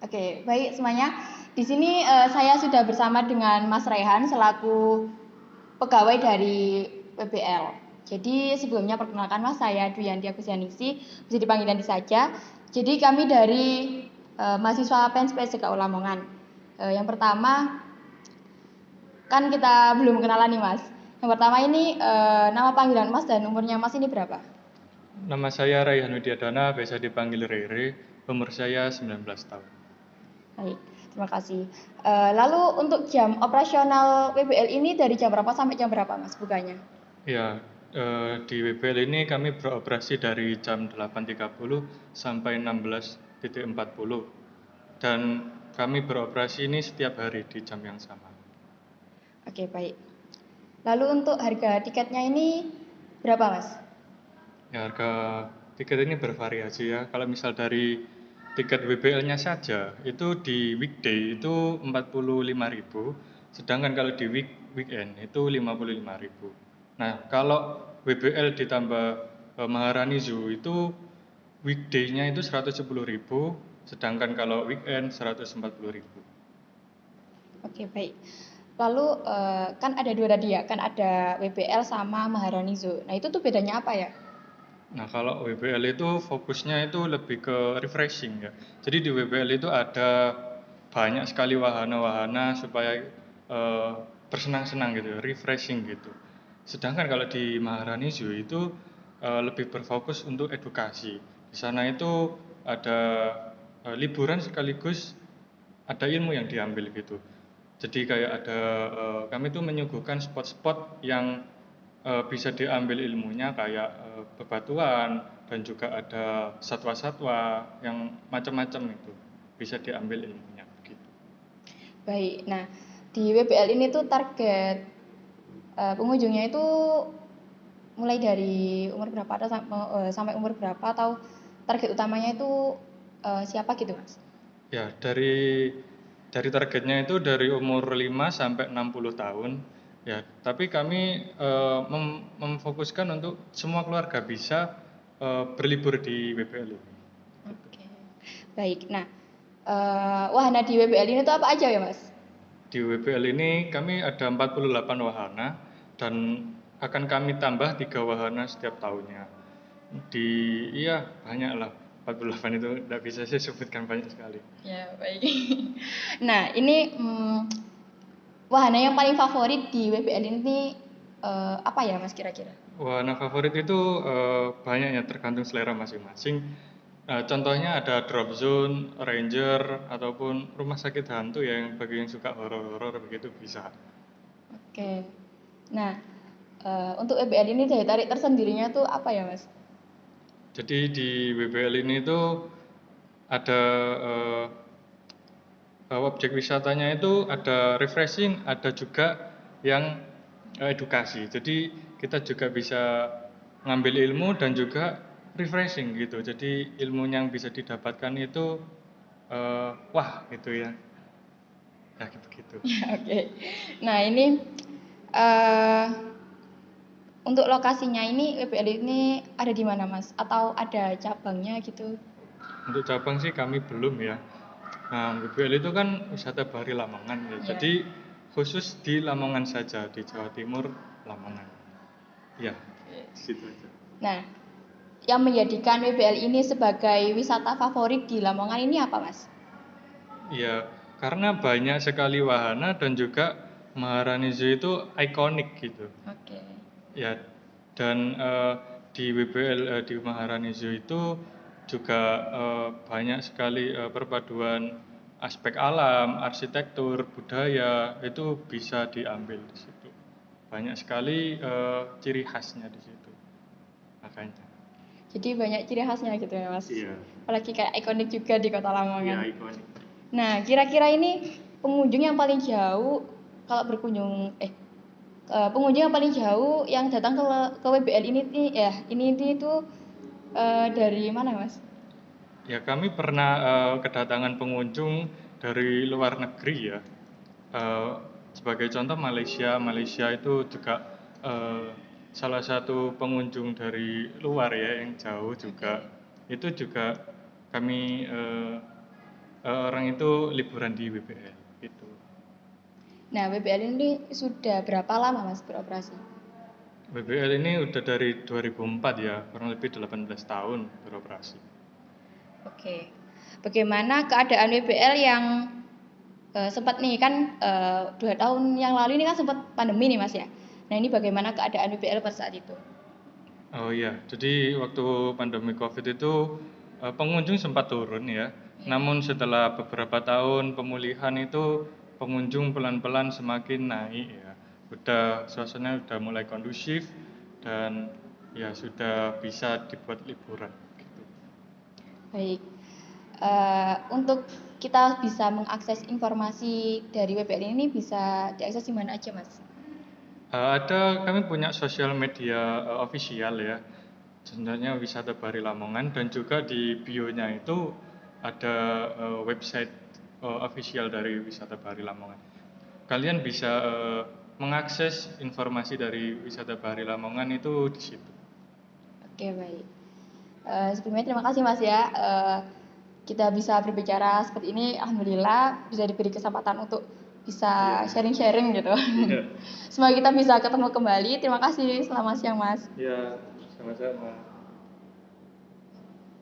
Oke, baik semuanya. Di sini saya sudah bersama dengan Mas Raihan selaku pegawai dari PBL. Jadi sebelumnya perkenalkan Mas, saya Duyanti Agustianingsih, bisa dipanggil Yanti saja. Jadi kami dari mahasiswa PEN PSDK Lamongan. Yang pertama, kan kita belum kenalan nih Mas. Yang pertama ini nama panggilan Mas dan umurnya Mas ini berapa? Nama saya Raihan Widyadana, biasa dipanggil Rere, umur saya 19 tahun. Baik, terima kasih. Lalu untuk jam operasional WBL ini dari jam berapa sampai jam berapa Mas bukanya? Ya, di WBL ini kami beroperasi dari jam 8.30 sampai 16.40 dan kami beroperasi ini setiap hari di jam yang sama. Oke, baik. Lalu untuk harga tiketnya ini berapa Mas? Ya, harga tiket ini bervariasi ya. Kalau misal dari tiket WBL-nya saja itu di weekday itu 45.000, sedangkan kalau di weekend itu 55.000. Nah, kalau WBL ditambah Maharani Zoo itu weekday-nya itu 110.000, sedangkan kalau weekend 140.000. Oke, baik. Lalu kan ada dua tadi ya, kan ada WBL sama Maharani Zoo. Nah, itu tuh bedanya apa ya? Nah, kalau WBL itu fokusnya itu lebih ke refreshing ya. Jadi di WBL itu ada banyak sekali wahana-wahana supaya bersenang-senang gitu, refreshing gitu. Sedangkan kalau di Maharani Zoo itu lebih berfokus untuk edukasi. Di sana itu ada liburan sekaligus ada ilmu yang diambil gitu. Jadi kayak ada kami tuh menyuguhkan spot-spot yang bisa diambil ilmunya kayak bebatuan dan juga ada satwa-satwa yang macam-macam itu bisa diambil ilmunya begitu. Baik. Nah, di WBL ini tuh target pengunjungnya itu mulai dari umur berapa atau sampai umur berapa atau target utamanya itu siapa gitu, Mas? Ya, dari targetnya itu dari umur 5 sampai 60 tahun. Ya, tapi kami memfokuskan untuk semua keluarga bisa berlibur di WBL ini. Oke. Baik. Nah, wahana di WBL ini tuh apa aja ya, Mas? Di WBL ini kami ada 48 wahana dan akan kami tambah 3 wahana setiap tahunnya. Iya banyak lah, 48 itu tidak bisa saya sebutkan banyak sekali. Ya, baik. Nah, ini wahana yang paling favorit di WBL ini apa ya, Mas kira-kira? Wahana favorit itu banyak ya tergantung selera masing-masing. Contohnya ada drop zone, ranger, ataupun rumah sakit hantu yang bagi yang suka horor-horor begitu bisa. Oke. Nah, untuk WBL ini daya tarik tersendirinya tuh apa ya, Mas? Jadi di WBL ini tuh ada objek wisatanya itu ada refreshing, ada juga yang edukasi. Jadi kita juga bisa ngambil ilmu dan juga refreshing gitu. Jadi ilmu yang bisa didapatkan itu wah gitu ya. Ya gitu-gitu. Oke. Nah, ini eh untuk lokasinya ini WBL ini ada di mana, Mas? Atau ada cabangnya gitu? Untuk cabang sih kami belum ya. Nah, WBL itu kan wisata Bahari Lamongan ya. Iya. Jadi khusus di Lamongan saja, di Jawa Timur, Lamongan. Ya, di situ aja. Nah, yang menjadikan WBL ini sebagai wisata favorit di Lamongan ini apa, Mas? Ya, karena banyak sekali wahana dan juga Maharani Zoo itu ikonik gitu. Oke. Ya, dan di WBL di Maharani Zoo itu juga banyak sekali perpaduan aspek alam, arsitektur, budaya itu bisa diambil di situ. Banyak sekali ciri khasnya di situ. Makanya. Jadi banyak ciri khasnya gitu ya, Mas. Iya. Apalagi kayak ikonik juga di Kota Iya, Lamongan. ikonik. Nah, kira-kira ini pengunjung yang paling jauh kalau berkunjung pengunjung yang paling jauh yang datang ke WBL ini nih ya, ini itu dari mana, Mas? Ya, kami pernah kedatangan pengunjung dari luar negeri ya. Eh, sebagai contoh Malaysia, Malaysia itu juga eh, salah satu pengunjung dari luar ya yang jauh juga. Oke. Itu juga kami orang itu liburan di WBL gitu. Nah, WBL ini sudah berapa lama Mas beroperasi? WBL ini udah dari 2004 ya, kurang lebih 18 tahun beroperasi. Oke. Bagaimana keadaan WBL yang sempat nih kan 2 tahun yang lalu ini kan sempat pandemi nih Mas ya. Nah, ini bagaimana keadaan WBL pada saat itu? Oh iya, jadi waktu pandemi COVID itu pengunjung sempat turun ya. Ya. Namun setelah beberapa tahun pemulihan itu pengunjung pelan-pelan semakin naik ya. Suasananya udah mulai kondusif dan ya sudah bisa dibuat liburan gitu. Baik. Untuk kita bisa mengakses informasi dari WBL ini bisa diakses di mana aja, Mas? Kami punya sosial media official ya. Sebenarnya Wisata Bahari Lamongan dan juga di bio-nya itu ada website official dari Wisata Bahari Lamongan. Kalian bisa mengakses informasi dari Wisata Bahari Lamongan itu di situ. Oke, baik. Sebelumnya terima kasih Mas ya. Kita bisa berbicara seperti ini, alhamdulillah bisa diberi kesempatan untuk bisa Iya. sharing-sharing gitu. Iya. Semoga kita bisa ketemu kembali. Terima kasih. Selamat siang, Mas. Iya, sama-sama.